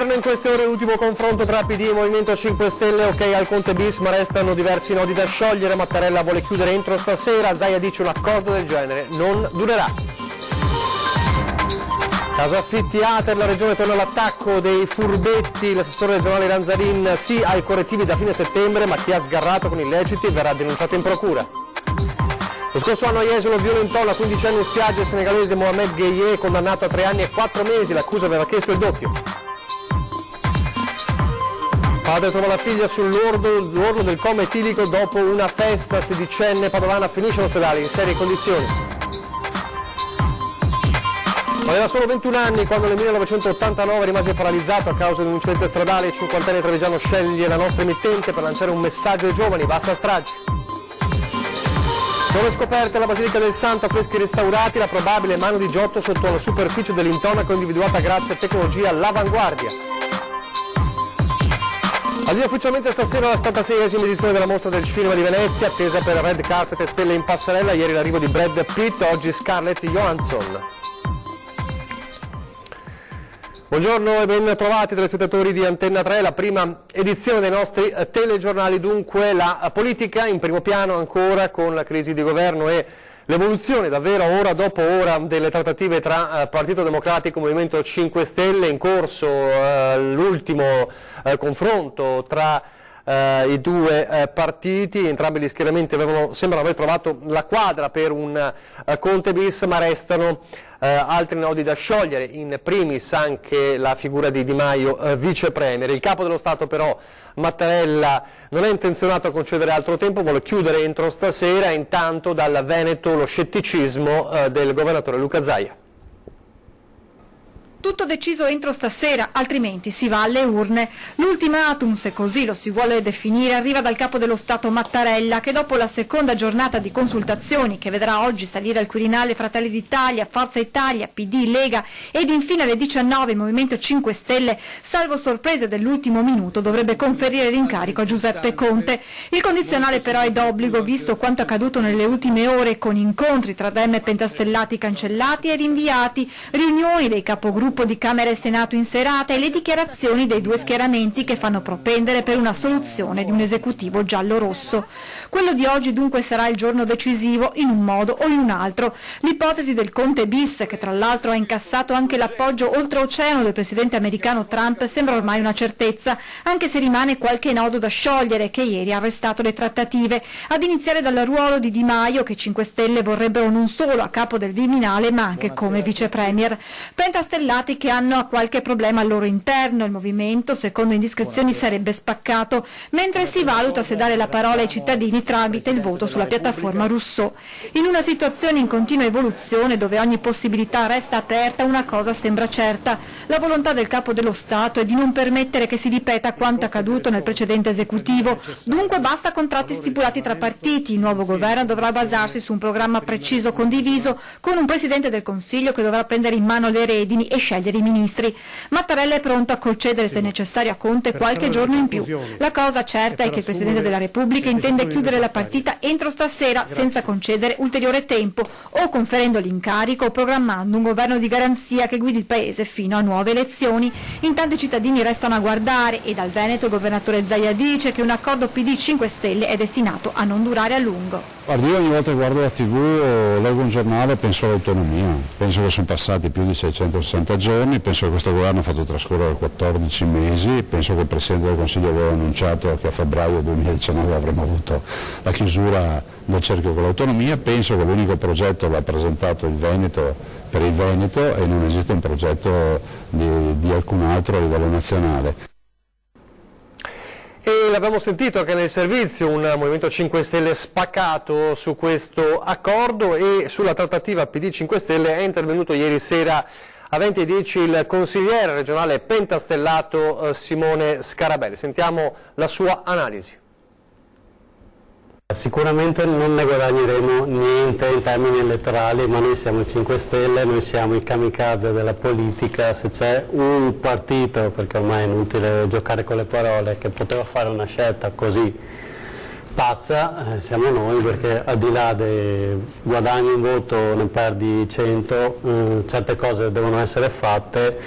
Governo in queste ore, l'ultimo confronto tra PD e Movimento 5 Stelle, ok al Conte bis, ma restano diversi nodi da sciogliere. Mattarella vuole chiudere entro stasera, Zaia dice un accordo del genere non durerà. Caso affitti Ater, la regione torna all'attacco dei furbetti, l'assessore regionale Ranzarin sì ai correttivi da fine settembre, ma chi ha sgarrato con illeciti verrà denunciato in procura. Lo scorso anno a Jesolo violentò una 15enne in spiaggia il senegalese Mohamed Gueye, condannato a 3 anni e 4 mesi, l'accusa aveva chiesto il doppio. Padre trova la figlia sull'orlo del coma etilico dopo una festa, 16enne padovana finisce all'ospedale in serie condizioni. Aveva solo 21 anni quando nel 1989 rimase paralizzato a causa di un incidente stradale. Il 50enne trevigiano sceglie la nostra emittente per lanciare un messaggio ai giovani, basta stragi. Nuove scoperte alla Basilica del Santo, affreschi restaurati, la probabile mano di Giotto sotto la superficie dell'intonaco individuata grazie a tecnologia all'avanguardia. Avvia ufficialmente stasera la 76esima edizione della Mostra del Cinema di Venezia, attesa per red carpet e stelle in passerella, ieri l'arrivo di Brad Pitt, oggi Scarlett Johansson. Buongiorno e ben trovati telespettatori di Antenna 3, la prima edizione dei nostri telegiornali. Dunque la politica in primo piano ancora con la crisi di governo e l'evoluzione davvero ora dopo ora delle trattative tra Partito Democratico e Movimento 5 Stelle, in corso l'ultimo confronto tra i due partiti. Entrambi gli schieramenti sembrano aver trovato la quadra per un Conte bis, ma restano altri nodi da sciogliere, in primis anche la figura di Di Maio vice premier. Il capo dello Stato però, Mattarella, non è intenzionato a concedere altro tempo, vuole chiudere entro stasera. Intanto dal Veneto lo scetticismo del governatore Luca Zaia. Tutto deciso entro stasera, altrimenti si va alle urne. L'ultimatum, se così lo si vuole definire, arriva dal capo dello Stato Mattarella, che dopo la seconda giornata di consultazioni, che vedrà oggi salire al Quirinale Fratelli d'Italia, Forza Italia, PD, Lega ed infine alle 19 il Movimento 5 Stelle, salvo sorprese dell'ultimo minuto, dovrebbe conferire l'incarico a Giuseppe Conte. Il condizionale però è d'obbligo, visto quanto accaduto nelle ultime ore, con incontri tra Dem e Pentastellati cancellati e rinviati, riunioni dei capogruppo di Camera e Senato in serata e le dichiarazioni dei due schieramenti che fanno propendere per una soluzione di un esecutivo giallo-rosso. Quello di oggi dunque sarà il giorno decisivo in un modo o in un altro. L'ipotesi del Conte bis, che tra l'altro ha incassato anche l'appoggio oltreoceano del presidente americano Trump, sembra ormai una certezza, anche se rimane qualche nodo da sciogliere che ieri ha arrestato le trattative, ad iniziare dal ruolo di Di Maio, che 5 Stelle vorrebbero non solo a capo del Viminale ma anche come vice premier. Pentastellati che hanno qualche problema al loro interno, il movimento secondo indiscrezioni sarebbe spaccato, mentre si valuta se dare la parola ai cittadini tramite il voto sulla piattaforma Rousseau. In una situazione in continua evoluzione dove ogni possibilità resta aperta, una cosa sembra certa: la volontà del capo dello Stato è di non permettere che si ripeta quanto accaduto nel precedente esecutivo. Dunque basta contratti stipulati tra partiti, il nuovo governo dovrà basarsi su un programma preciso condiviso, con un Presidente del Consiglio che dovrà prendere in mano le redini e scegliere i ministri. Mattarella è pronto a concedere, se necessario, a Conte qualche giorno in più. La cosa certa è che il Presidente della Repubblica intende chiudere la partita entro stasera senza concedere ulteriore tempo, o conferendo l'incarico o programmando un governo di garanzia che guidi il Paese fino a nuove elezioni. Intanto i cittadini restano a guardare e dal Veneto il governatore Zaia dice che un accordo PD 5 Stelle è destinato a non durare a lungo. Guardi, io ogni volta che guardo la TV o leggo un giornale penso all'autonomia, penso che sono passati più di 660 giorni, penso che questo governo ha fatto trascorrere 14 mesi, penso che il Presidente del Consiglio aveva annunciato che a febbraio 2019 avremmo avuto la chiusura del cerchio con l'autonomia, penso che l'unico progetto l'ha presentato il Veneto per il Veneto e non esiste un progetto di alcun altro a livello nazionale. E l'abbiamo sentito anche nel servizio, un Movimento 5 Stelle spaccato su questo accordo, e sulla trattativa PD 5 Stelle è intervenuto ieri sera a 20:10 il consigliere regionale pentastellato Simone Scarabelli. Sentiamo la sua analisi. Sicuramente non ne guadagneremo niente in termini elettorali, ma noi siamo il 5 Stelle, noi siamo i kamikaze della politica. Se c'è un partito, perché ormai è inutile giocare con le parole, che poteva fare una scelta così pazza, siamo noi, perché al di là del guadagni un voto ne perdi 100, certe cose devono essere fatte.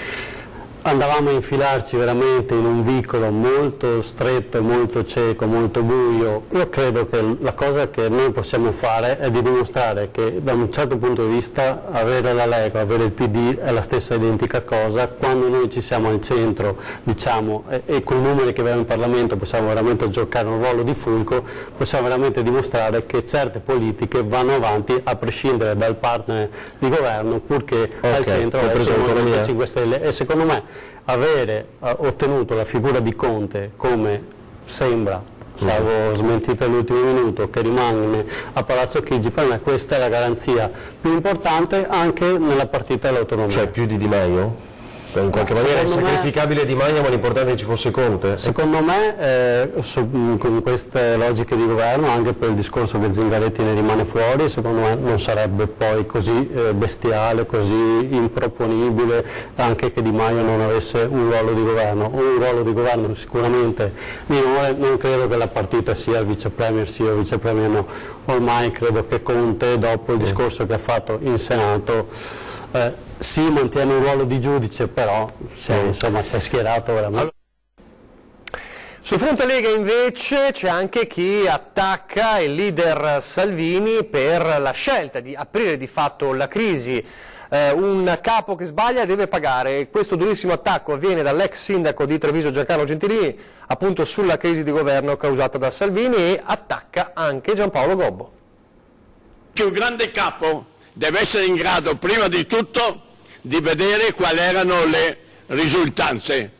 andavamo a infilarci veramente in un vicolo molto stretto, molto cieco, molto buio. Io credo che la cosa che noi possiamo fare è di dimostrare che da un certo punto di vista avere la Lega, avere il PD è la stessa identica cosa. Quando noi ci siamo al centro, diciamo, e con i numeri che abbiamo in Parlamento possiamo veramente giocare un ruolo di fulcro, possiamo veramente dimostrare che certe politiche vanno avanti a prescindere dal partner di governo, purché al centro è il Movimento 5 Stelle. E secondo me avere ottenuto la figura di Conte, come sembra, salvo smentita all'ultimo minuto, che rimane a Palazzo Chigi, per me questa è la garanzia più importante anche nella partita dell'autonomia. Cioè più di Di Maio? In qualche maniera è sacrificabile Di Maio, ma l'importante è che ci fosse Conte? Secondo me, con queste logiche di governo, anche per il discorso che Zingaretti ne rimane fuori, secondo me non sarebbe poi così bestiale, così improponibile, anche che Di Maio non avesse un ruolo di governo. Un ruolo di governo sicuramente minore, non credo che la partita sia il vice premier sì o il vice premier no. Ormai credo che Conte, dopo il discorso che ha fatto in Senato, sì, mantiene un ruolo di giudice, però si è schierato veramente. Sul fronte Lega invece c'è anche chi attacca il leader Salvini per la scelta di aprire di fatto la crisi. Un capo che sbaglia deve pagare. Questo durissimo attacco avviene dall'ex sindaco di Treviso Giancarlo Gentilini appunto sulla crisi di governo causata da Salvini, e attacca anche Giampaolo Gobbo. Che un grande capo deve essere in grado prima di tutto di vedere quali erano le risultanze,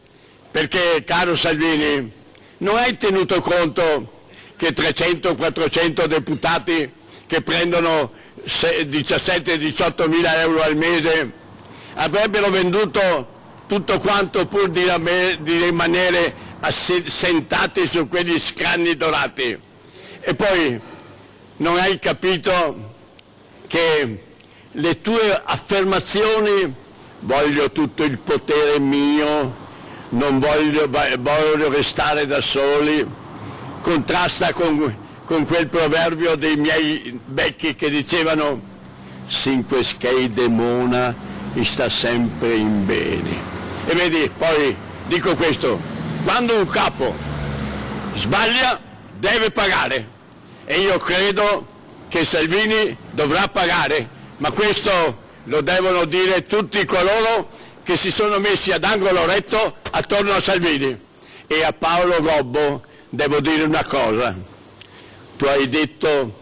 perché caro Salvini non hai tenuto conto che 300-400 deputati che prendono 17-18 mila euro al mese avrebbero venduto tutto quanto pur di rimanere assentati su quegli scranni dorati. E poi non hai capito che le tue affermazioni, voglio tutto il potere mio, non voglio restare da soli, contrasta con quel proverbio dei miei vecchi che dicevano «Cinque schei demona sta sempre in bene». E vedi, poi dico questo, quando un capo sbaglia deve pagare, e io credo che Salvini dovrà pagare, ma questo lo devono dire tutti coloro che si sono messi ad angolo retto attorno a Salvini. E a Paolo Gobbo devo dire una cosa: tu hai detto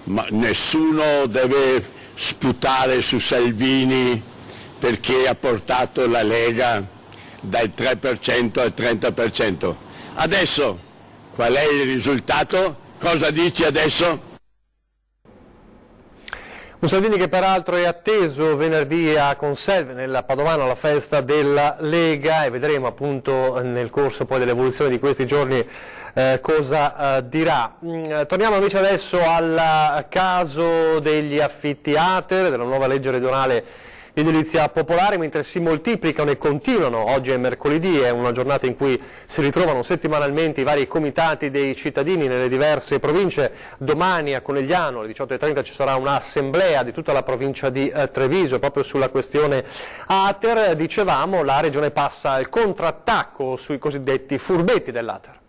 ma nessuno deve sputare su Salvini perché ha portato la Lega dal 3% al 30%. Adesso qual è il risultato? Cosa dici adesso? Un Salvini che peraltro è atteso venerdì a Conselve, nella Padovana, alla festa della Lega, e vedremo appunto nel corso poi dell'evoluzione di questi giorni cosa dirà. Torniamo invece adesso al caso degli affitti-ATER, della nuova legge regionale di edilizia popolare, mentre si moltiplicano e continuano, oggi è mercoledì, è una giornata in cui si ritrovano settimanalmente i vari comitati dei cittadini nelle diverse province. Domani a Conegliano alle 18:30 ci sarà un'assemblea di tutta la provincia di Treviso proprio sulla questione ATER. Dicevamo, la Regione passa al contrattacco sui cosiddetti furbetti dell'ATER.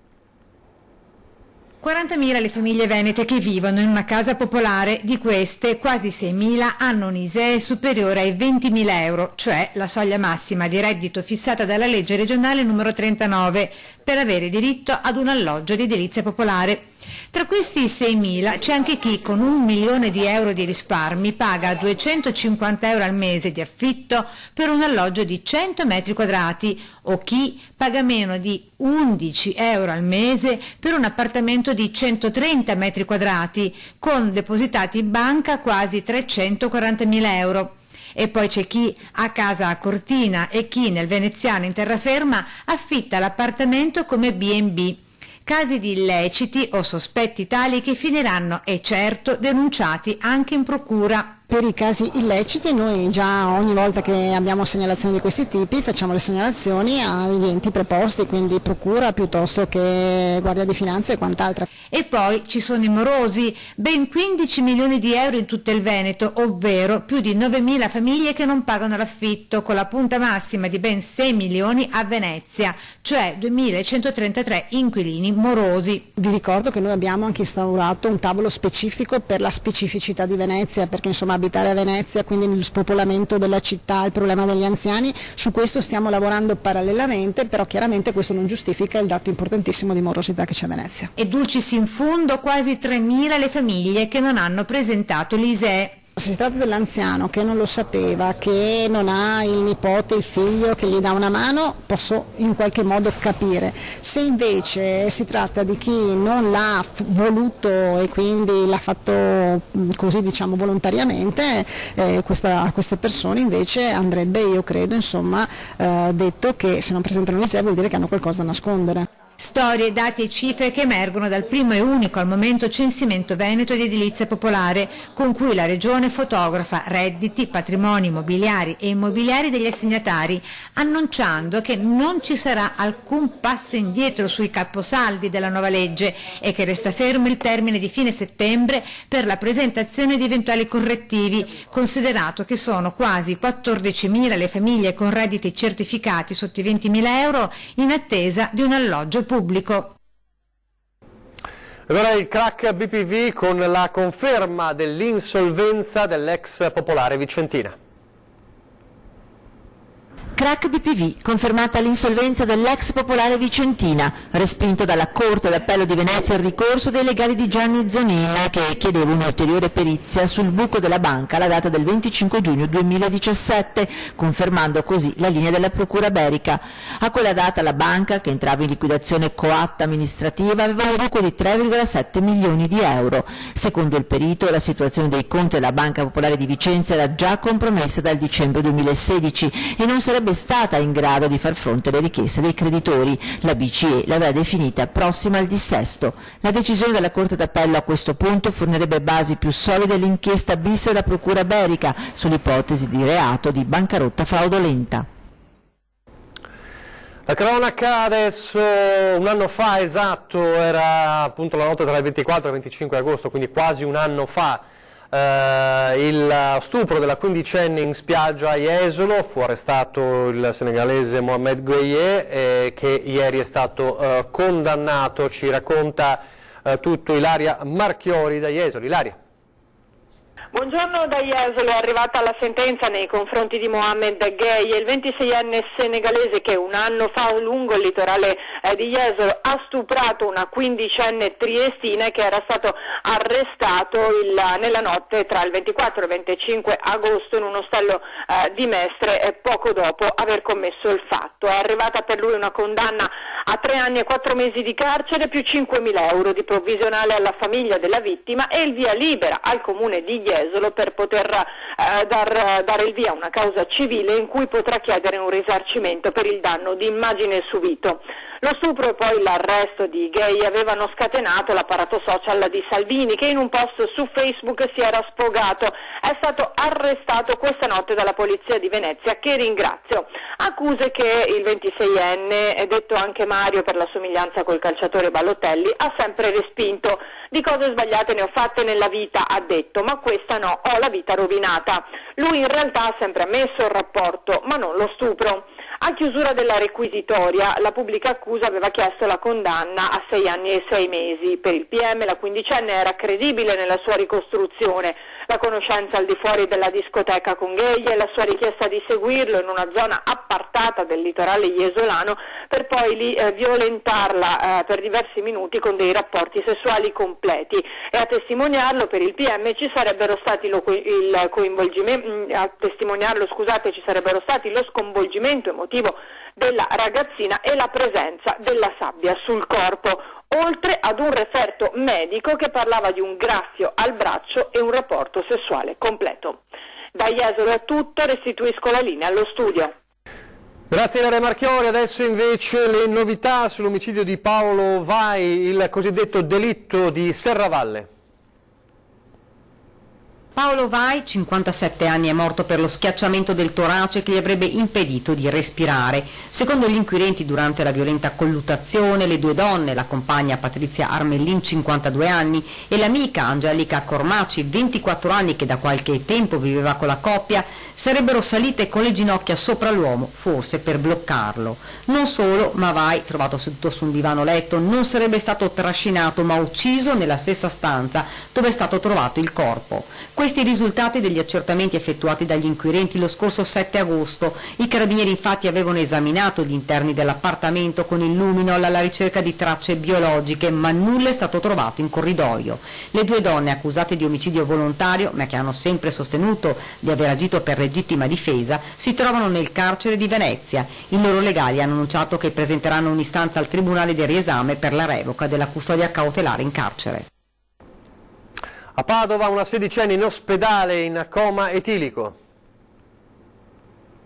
40.000 le famiglie venete che vivono in una casa popolare, di queste quasi 6.000 hanno un ISEE superiore ai 20.000 euro, cioè la soglia massima di reddito fissata dalla legge regionale numero 39 per avere diritto ad un alloggio di edilizia popolare. Tra questi 6.000 c'è anche chi con 1 milione di euro di risparmi paga 250 euro al mese di affitto per un alloggio di 100 metri quadrati, o chi paga meno di 11 euro al mese per un appartamento di 130 metri quadrati, con depositati in banca quasi 340.000 euro. E poi c'è chi ha casa a Cortina e chi nel veneziano in terraferma affitta l'appartamento come B&B. Casi di illeciti o sospetti tali che finiranno, è certo, denunciati anche in procura. Per i casi illeciti noi già ogni volta che abbiamo segnalazioni di questi tipi facciamo le segnalazioni agli enti preposti, quindi procura piuttosto che Guardia di Finanza e quant'altro. E poi ci sono i morosi, ben 15 milioni di euro in tutto il Veneto, ovvero più di 9.000 famiglie che non pagano l'affitto, con la punta massima di ben 6 milioni a Venezia, cioè 2.133 inquilini morosi. Vi ricordo che noi abbiamo anche instaurato un tavolo specifico per la specificità di Venezia, perché insomma abitare a Venezia, quindi lo spopolamento della città, il problema degli anziani, su questo stiamo lavorando parallelamente, però chiaramente questo non giustifica il dato importantissimo di morosità che c'è a Venezia. E dulcis in fundo quasi 3.000 le famiglie che non hanno presentato l'ISEE. Se si tratta dell'anziano che non lo sapeva, che non ha il nipote, il figlio che gli dà una mano, posso in qualche modo capire. Se invece si tratta di chi non l'ha voluto e quindi l'ha fatto così diciamo volontariamente, queste persone invece andrebbe, io credo, insomma, detto che se non presentano l'ISEE vuol dire che hanno qualcosa da nascondere. Storie, dati e cifre che emergono dal primo e unico al momento censimento veneto di edilizia popolare, con cui la Regione fotografa redditi, patrimoni mobiliari e immobiliari degli assegnatari, annunciando che non ci sarà alcun passo indietro sui caposaldi della nuova legge e che resta fermo il termine di fine settembre per la presentazione di eventuali correttivi, considerato che sono quasi 14.000 le famiglie con redditi certificati sotto i 20.000 euro in attesa di un alloggio pubblico. Allora il crack BPV con la conferma dell'insolvenza dell'ex Popolare Vicentina. Crack BPV, confermata l'insolvenza dell'ex Popolare Vicentina, respinto dalla Corte d'Appello di Venezia il ricorso dei legali di Gianni Zonina che chiedeva un'ulteriore perizia sul buco della banca alla data del 25 giugno 2017, confermando così la linea della Procura Berica. A quella data la banca, che entrava in liquidazione coatta amministrativa, aveva un buco di 3,7 milioni di euro. Secondo il perito, la situazione dei conti della Banca Popolare di Vicenza era già compromessa dal dicembre 2016 e non sarebbe stata in grado di far fronte alle richieste dei creditori. La BCE l'aveva definita prossima al dissesto. La decisione della Corte d'Appello a questo punto fornirebbe basi più solide all'inchiesta bis della Procura Berica sull'ipotesi di reato di bancarotta fraudolenta. La cronaca adesso, un anno fa esatto, era appunto la notte tra il 24 e il 25 agosto, quindi quasi un anno fa. Il stupro della quindicenne in spiaggia a Jesolo, fu arrestato il senegalese Mohamed Gueye che ieri è stato condannato. Ci racconta tutto Ilaria Marchiori da Jesolo. Ilaria. Buongiorno da Jesolo, è arrivata la sentenza nei confronti di Mohamed Gueye, il 26enne senegalese che un anno fa lungo il litorale di Jesolo ha stuprato una quindicenne triestina che era stato arrestato nella notte tra il 24 e il 25 agosto in un ostello di Mestre poco dopo aver commesso il fatto. È arrivata per lui una condanna a 3 anni e 4 mesi di carcere più 5.000 euro di provvisionale alla famiglia della vittima e il via libera al comune di Jesolo per poter dare il via a una causa civile in cui potrà chiedere un risarcimento per il danno di immagine subito. Lo stupro e poi l'arresto di Gueye avevano scatenato l'apparato social di Salvini, che in un post su Facebook si era sfogato. È stato arrestato questa notte dalla polizia di Venezia, che ringrazio. Accuse che il 26enne, detto anche Mario per la somiglianza col calciatore Balotelli, ha sempre respinto. Di cose sbagliate ne ho fatte nella vita, ha detto, ma questa no, ho la vita rovinata. Lui in realtà ha sempre ammesso il rapporto, ma non lo stupro. A chiusura della requisitoria, la pubblica accusa aveva chiesto la condanna a 6 anni e 6 mesi. Per il PM la quindicenne era credibile nella sua ricostruzione, la conoscenza al di fuori della discoteca con Gueye e la sua richiesta di seguirlo in una zona appartata del litorale jesolano per poi lì violentarla per diversi minuti con dei rapporti sessuali completi. E a testimoniarlo per il PM ci sarebbero stati lo sconvolgimento emotivo della ragazzina e la presenza della sabbia sul corpo, oltre ad un referto medico che parlava di un graffio al braccio e un rapporto sessuale completo. Da Jesolo è tutto, restituisco la linea allo studio. Grazie Ilaria Marchiori. Adesso invece le novità sull'omicidio di Paolo Vai, il cosiddetto delitto di Serravalle. Paolo Vai, 57 anni, è morto per lo schiacciamento del torace che gli avrebbe impedito di respirare. Secondo gli inquirenti, durante la violenta colluttazione, le due donne, la compagna Patrizia Armellin, 52 anni, e l'amica Angelica Cormaci, 24 anni, che da qualche tempo viveva con la coppia, sarebbero salite con le ginocchia sopra l'uomo, forse per bloccarlo. Non solo, ma Vai, trovato seduto su un divano letto, non sarebbe stato trascinato ma ucciso nella stessa stanza dove è stato trovato il corpo. Questi i risultati degli accertamenti effettuati dagli inquirenti lo scorso 7 agosto. I carabinieri infatti avevano esaminato gli interni dell'appartamento con il luminol alla ricerca di tracce biologiche, ma nulla è stato trovato in corridoio. Le due donne accusate di omicidio volontario, ma che hanno sempre sostenuto di aver agito per legittima difesa, si trovano nel carcere di Venezia. I loro legali hanno annunciato che presenteranno un'istanza al Tribunale del riesame per la revoca della custodia cautelare in carcere. A Padova una sedicenne in ospedale in coma etilico.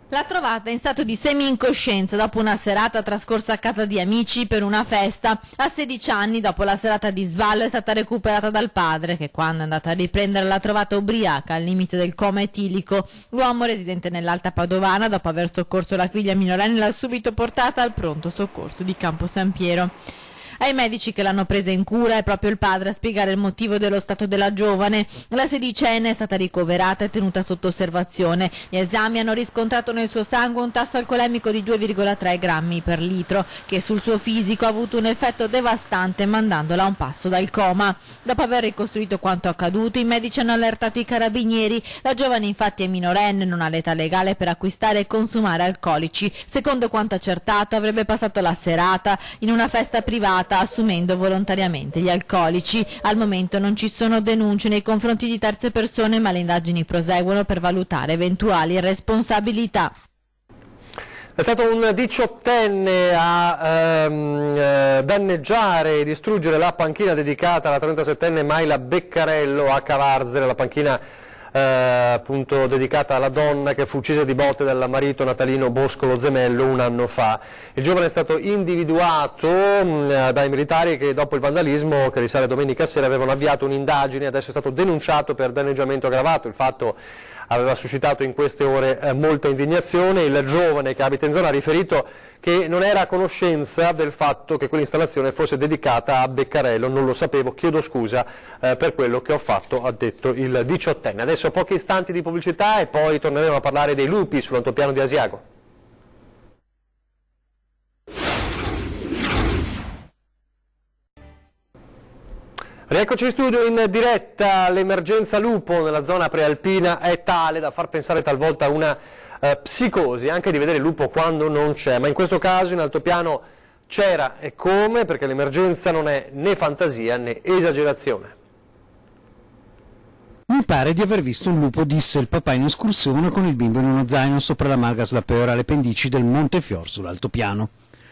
L'ha trovata in stato di semi-incoscienza dopo una serata trascorsa a casa di amici per una festa. A 16 anni, dopo la serata di sballo, è stata recuperata dal padre, che quando è andata a riprendere l'ha trovata ubriaca al limite del coma etilico. L'uomo, residente nell'Alta Padovana, dopo aver soccorso la figlia minorenne, l'ha subito portata al pronto soccorso di Campo San Piero. Ai medici che l'hanno presa in cura è proprio il padre a spiegare il motivo dello stato della giovane. La sedicenne è stata ricoverata e tenuta sotto osservazione. Gli esami hanno riscontrato nel suo sangue un tasso alcolemico di 2,3 grammi per litro, che sul suo fisico ha avuto un effetto devastante mandandola a un passo dal coma. Dopo aver ricostruito quanto accaduto, i medici hanno allertato i carabinieri. La giovane infatti è minorenne, non ha l'età legale per acquistare e consumare alcolici. Secondo quanto accertato, avrebbe passato la serata in una festa privata assumendo volontariamente gli alcolici. Al momento non ci sono denunce nei confronti di terze persone, ma le indagini proseguono per valutare eventuali responsabilità. È stato un 18enne a danneggiare e distruggere la panchina dedicata alla 37enne Mayla Beccarello a Cavarzere, la panchina appunto dedicata alla donna che fu uccisa di botte dal marito natalino Boscolo Zemello un anno fa. Il giovane è stato individuato dai militari che dopo il vandalismo, che risale domenica sera, avevano avviato un'indagine. Adesso è stato denunciato per danneggiamento aggravato. Il fatto aveva suscitato in queste ore molta indignazione. Il giovane, che abita in zona, ha riferito che non era a conoscenza del fatto che quell'installazione fosse dedicata a Beccarello. Non lo sapevo, chiedo scusa per quello che ho fatto, ha detto il 18enne. Adesso pochi istanti di pubblicità e poi torneremo a parlare dei lupi sull'altopiano di Asiago. Rieccoci in studio in diretta. L'emergenza lupo nella zona prealpina è tale da far pensare talvolta a una psicosi, anche di vedere il lupo quando non c'è, ma in questo caso in altopiano c'era, e come, perché l'emergenza non è né fantasia né esagerazione. Mi pare di aver visto un lupo, disse il papà in escursione con il bimbo in uno zaino sopra la Margas la Peora alle pendici del Montefior sull'altopiano.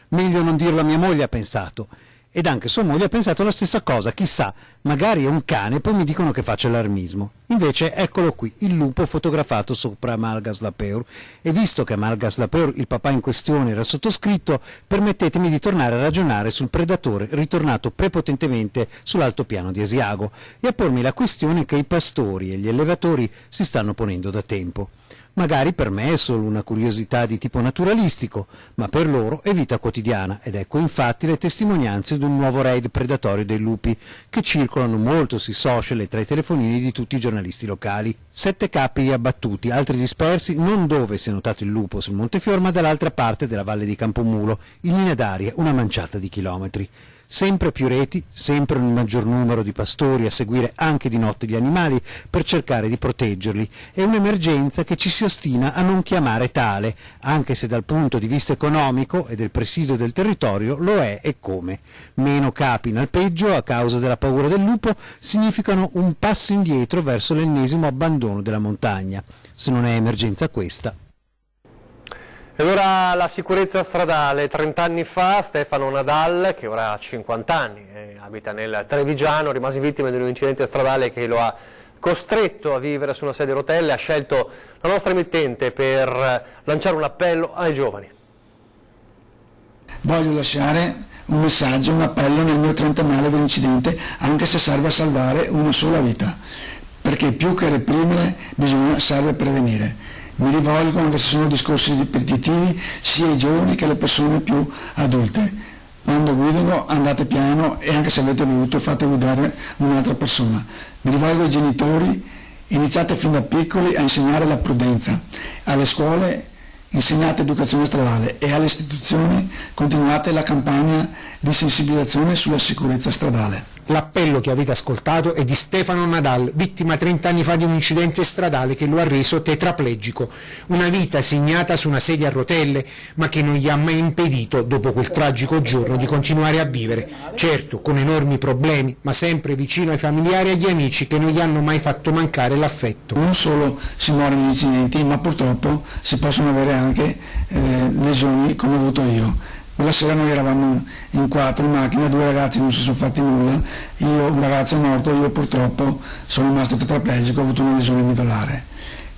Meglio non dirlo a mia moglie, ha pensato. Ed anche sua moglie ha pensato la stessa cosa, chissà, magari è un cane, poi mi dicono che faccia allarmismo. Invece eccolo qui, il lupo fotografato sopra Malgas la Peur, e visto che a Malgas la Peur il papà in questione era sottoscritto, permettetemi di tornare a ragionare sul predatore ritornato prepotentemente sull'altopiano di Asiago e a pormi la questione che i pastori e gli allevatori si stanno ponendo da tempo. Magari per me è solo una curiosità di tipo naturalistico, ma per loro è vita quotidiana, ed ecco infatti le testimonianze di un nuovo raid predatorio dei lupi, che circolano molto sui social e tra i telefonini di tutti i giornalisti locali. 7 capi abbattuti, altri dispersi non dove si è notato il lupo sul Montefior, ma dall'altra parte della valle di Campomulo, in linea d'aria una manciata di chilometri. Sempre più reti, sempre un maggior numero di pastori a seguire anche di notte gli animali per cercare di proteggerli. È un'emergenza che ci si ostina a non chiamare tale, anche se dal punto di vista economico e del presidio del territorio lo è e come. Meno capi in alpeggio a causa della paura del lupo significano un passo indietro verso l'ennesimo abbandono della montagna. Se non è emergenza questa. E ora la sicurezza stradale. 30 anni fa Stefano Nadal, che ora ha 50 anni, abita nel Trevigiano, rimase vittima di un incidente stradale che lo ha costretto a vivere su una sedia a rotelle. Ha scelto la nostra emittente per lanciare un appello ai giovani. Voglio lasciare un messaggio, un appello nel mio trentennale dell'incidente, anche se serve a salvare una sola vita. perché più che reprimere serve prevenire. Mi rivolgo, anche se sono discorsi ripetitivi, sia ai giovani che alle persone più adulte. Quando guidano andate piano e anche se avete bevuto fate guidare un'altra persona. Mi rivolgo ai genitori, iniziate fin da piccoli a insegnare la prudenza. Alle scuole insegnate educazione stradale e alle istituzioni continuate la campagna di sensibilizzazione sulla sicurezza stradale. L'appello che avete ascoltato è di Stefano Nadal, vittima 30 anni fa di un incidente stradale che lo ha reso tetraplegico. Una vita segnata su una sedia a rotelle, ma che non gli ha mai impedito, dopo quel tragico giorno, di continuare a vivere. Certo, con enormi problemi, ma sempre vicino ai familiari e agli amici che non gli hanno mai fatto mancare l'affetto. Non solo si muore negli incidenti, ma purtroppo si possono avere anche lesioni come ho avuto io. Quella sera noi eravamo in 4 in macchina, 2 ragazzi non si sono fatti nulla, un ragazzo è morto, io purtroppo sono rimasto tetraplegico, ho avuto una lesione midolare.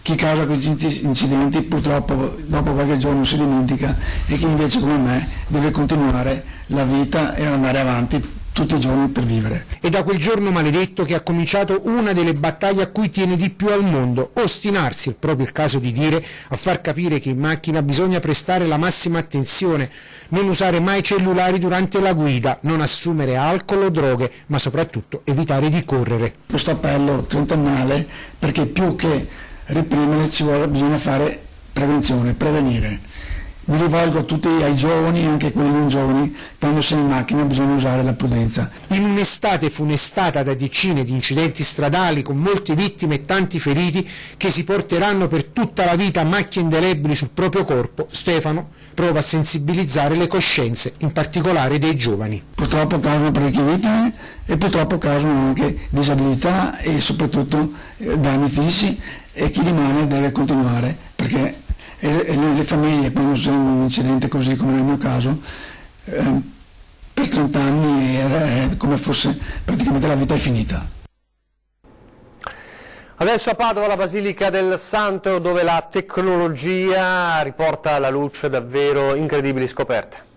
Chi causa questi incidenti purtroppo dopo qualche giorno si dimentica e chi invece come me deve continuare la vita e andare avanti tutti i giorni per vivere. È da quel giorno maledetto che ha cominciato una delle battaglie a cui tiene di più al mondo, ostinarsi, è proprio il caso di dire, a far capire che in macchina bisogna prestare la massima attenzione, non usare mai cellulari durante la guida, non assumere alcol o droghe, ma soprattutto evitare di correre. Questo appello trentennale, perché più che reprimere bisogna fare prevenzione, prevenire. Mi rivolgo a tutti, ai giovani e anche quelli non giovani, quando sei in macchina bisogna usare la prudenza. In un'estate funestata da decine di incidenti stradali con molte vittime e tanti feriti che si porteranno per tutta la vita macchie indelebili sul proprio corpo, Stefano prova a sensibilizzare le coscienze, in particolare dei giovani. Purtroppo causano parecchie vittime e purtroppo causano anche disabilità e soprattutto danni fisici e chi rimane deve continuare perché e le famiglie quando c'è un incidente così come nel mio caso per 30 anni è come fosse praticamente la vita è finita. Adesso a Padova la Basilica del Santo, dove la tecnologia riporta alla luce davvero incredibili scoperte.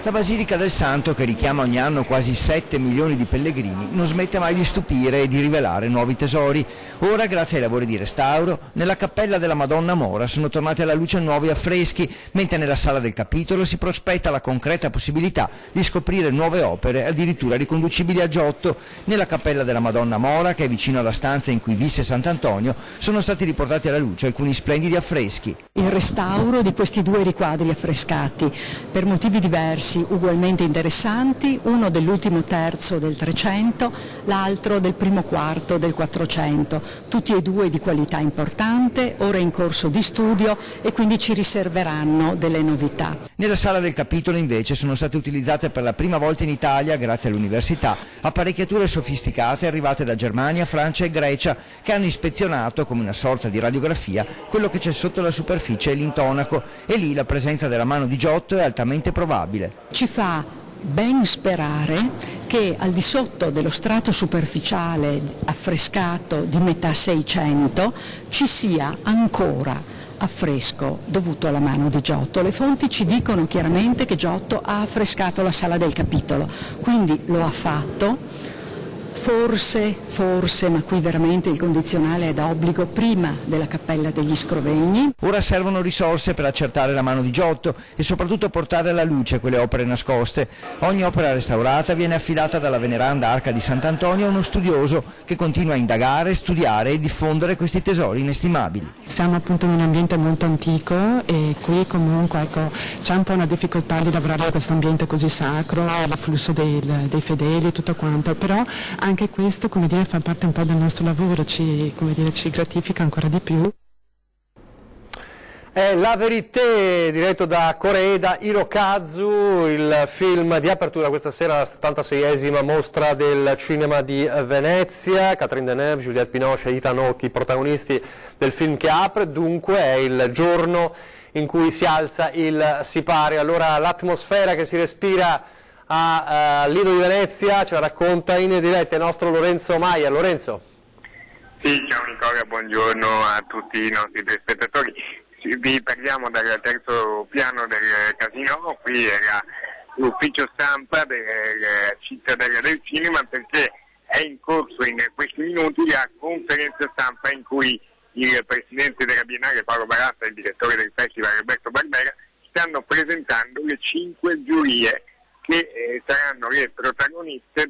La Basilica del Santo, che richiama ogni anno quasi 7 milioni di pellegrini, non smette mai di stupire e di rivelare nuovi tesori. Ora, grazie ai lavori di restauro, nella cappella della Madonna Mora sono tornati alla luce nuovi affreschi, mentre nella sala del capitolo si prospetta la concreta possibilità di scoprire nuove opere addirittura riconducibili a Giotto. Nella cappella della Madonna Mora, che è vicino alla stanza in cui visse Sant'Antonio, sono stati riportati alla luce alcuni splendidi affreschi. Il restauro di questi 2 riquadri affrescati per motivi diversi, ugualmente interessanti, uno dell'ultimo terzo del 300, l'altro del primo quarto del 400, tutti e 2 di qualità importante, ora in corso di studio e quindi ci riserveranno delle novità. Nella sala del capitolo invece sono state utilizzate per la prima volta in Italia, grazie all'università, apparecchiature sofisticate arrivate da Germania, Francia e Grecia che hanno ispezionato come una sorta di radiografia quello che c'è sotto la superficie e l'intonaco e lì la presenza della mano di Giotto è altamente probabile. Ci fa ben sperare che al di sotto dello strato superficiale affrescato di metà 600 ci sia ancora affresco dovuto alla mano di Giotto. Le fonti ci dicono chiaramente che Giotto ha affrescato la sala del capitolo, quindi lo ha fatto. Forse, ma qui veramente il condizionale è da obbligo prima della Cappella degli Scrovegni. Ora servono risorse per accertare la mano di Giotto e soprattutto portare alla luce quelle opere nascoste. Ogni opera restaurata viene affidata dalla veneranda Arca di Sant'Antonio a uno studioso che continua a indagare, studiare e diffondere questi tesori inestimabili. Siamo appunto in un ambiente molto antico e qui comunque c'è un po' una difficoltà di lavorare in questo ambiente così sacro, l'afflusso dei fedeli e tutto quanto, però anche questo, come dire, fa parte un po' del nostro lavoro, ci gratifica ancora di più. È La Vérité, diretto da Koreeda Hirokazu, il film di apertura questa sera, la 76esima mostra del cinema di Venezia. Catherine Deneuve, Juliette Binoche e Ethan Hawke, i protagonisti del film che apre, dunque è il giorno in cui si alza il sipario. Allora l'atmosfera che si respira a Lido di Venezia ce la racconta in diretta il nostro Lorenzo Maia. Lorenzo. Sì, ciao Nicola, buongiorno a tutti i nostri telespettatori. Vi parliamo dal terzo piano del casino, qui era l'ufficio stampa della cittadella del cinema perché è in corso in questi minuti la conferenza stampa in cui il presidente della Biennale Paolo Barassa e il direttore del festival Roberto Barbera stanno presentando le 5 giurie che saranno le protagoniste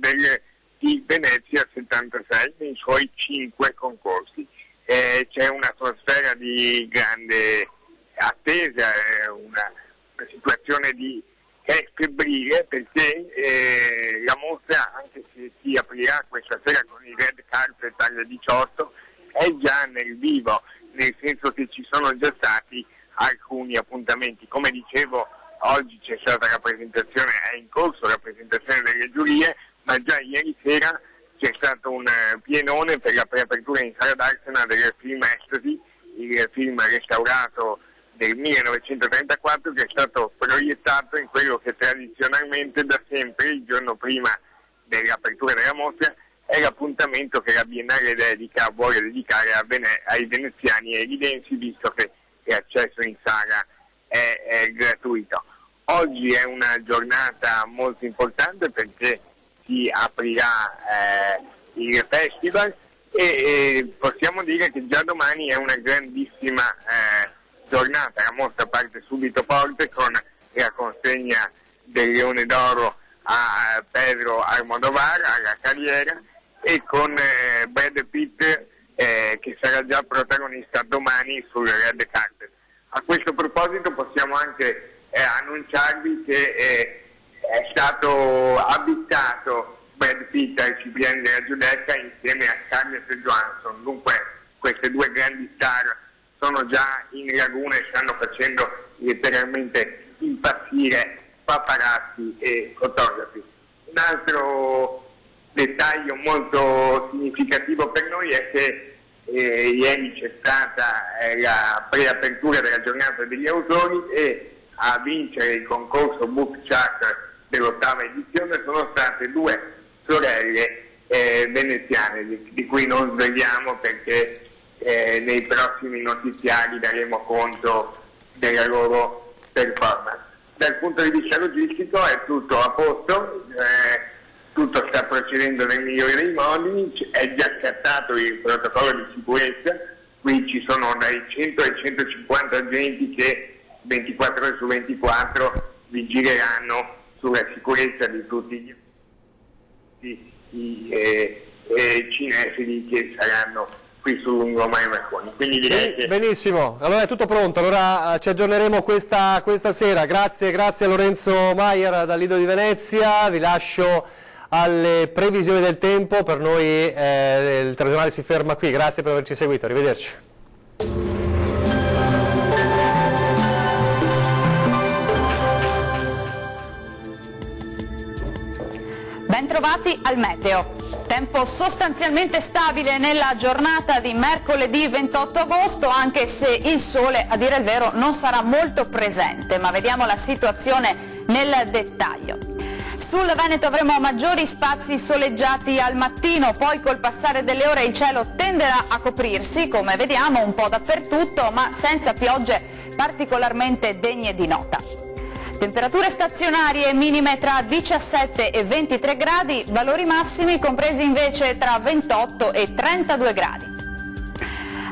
di Venezia 76 nei suoi 5 concorsi. C'è un'atmosfera di grande attesa, una situazione che è febbrile, perché la mostra, anche se si aprirà questa sera con il red carpet alle 18, è già nel vivo, nel senso che ci sono già stati alcuni appuntamenti. Come dicevo, oggi c'è stata la presentazione, è in corso la presentazione delle giurie, ma già ieri sera c'è stato un pienone per la preapertura in sala d'Arsena del film Ecstasy, il film restaurato del 1934 che è stato proiettato in quello che tradizionalmente da sempre, il giorno prima dell'apertura della mostra, è l'appuntamento che la Biennale vuole dedicare ai veneziani e ai ridensi, visto che l'accesso in sala è gratuito. Oggi è una giornata molto importante perché si aprirà il festival e possiamo dire che già domani è una grandissima giornata. La mostra parte subito forte con la consegna del Leone d'Oro a Pedro Almodovar alla carriera e con Brad Pitt che sarà già protagonista domani sul red carpet. A questo proposito possiamo anche annunciarvi che è stato avvistato Brad Pitt ai Cipriani della Giudecca insieme a Scarlett Johansson. Dunque queste due grandi star sono già in laguna e stanno facendo letteralmente impazzire paparazzi e fotografi. Un altro dettaglio molto significativo per noi è che ieri c'è stata la preapertura della giornata degli autori e a vincere il concorso Book Charter dell'8ª edizione sono state 2 sorelle veneziane, di cui non svegliamo perché nei prossimi notiziari daremo conto della loro performance. Dal punto di vista logistico è tutto a posto, tutto sta procedendo nel migliore dei modi, è già scattato il protocollo di sicurezza, qui ci sono dai 100 ai 150 agenti che 24 ore su 24 vigileranno sulla sicurezza di tutti i cinefili che saranno qui sul lungomare Marconi. Quindi direi che... Benissimo, allora è tutto pronto, allora ci aggiorneremo questa sera. Grazie a Lorenzo Maier dal Lido di Venezia, vi lascio alle previsioni del tempo, per noi il telegiornale si ferma qui, grazie per averci seguito, arrivederci. Bentrovati al meteo. Tempo sostanzialmente stabile nella giornata di mercoledì 28 agosto, anche se il sole, a dire il vero, non sarà molto presente, ma vediamo la situazione nel dettaglio. Sul Veneto avremo maggiori spazi soleggiati al mattino, poi col passare delle ore il cielo tenderà a coprirsi, come vediamo un po' dappertutto, ma senza piogge particolarmente degne di nota. Temperature stazionarie minime tra 17 e 23 gradi, valori massimi compresi invece tra 28 e 32 gradi.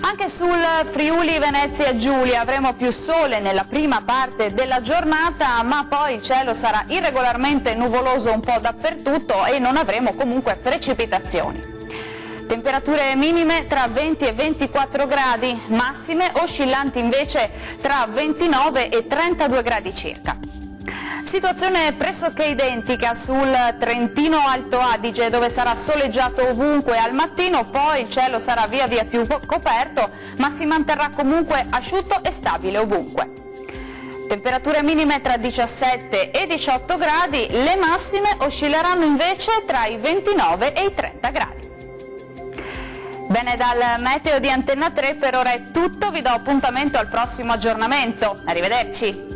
Anche sul Friuli Venezia Giulia avremo più sole nella prima parte della giornata, ma poi il cielo sarà irregolarmente nuvoloso un po' dappertutto e non avremo comunque precipitazioni. Temperature minime tra 20 e 24 gradi, massime oscillanti invece tra 29 e 32 gradi circa. Situazione pressoché identica sul Trentino Alto Adige, dove sarà soleggiato ovunque al mattino, poi il cielo sarà via via più coperto, ma si manterrà comunque asciutto e stabile ovunque. Temperature minime tra 17 e 18 gradi, le massime oscilleranno invece tra i 29 e i 30 gradi. Bene, dal meteo di Antenna 3 per ora è tutto, vi do appuntamento al prossimo aggiornamento. Arrivederci.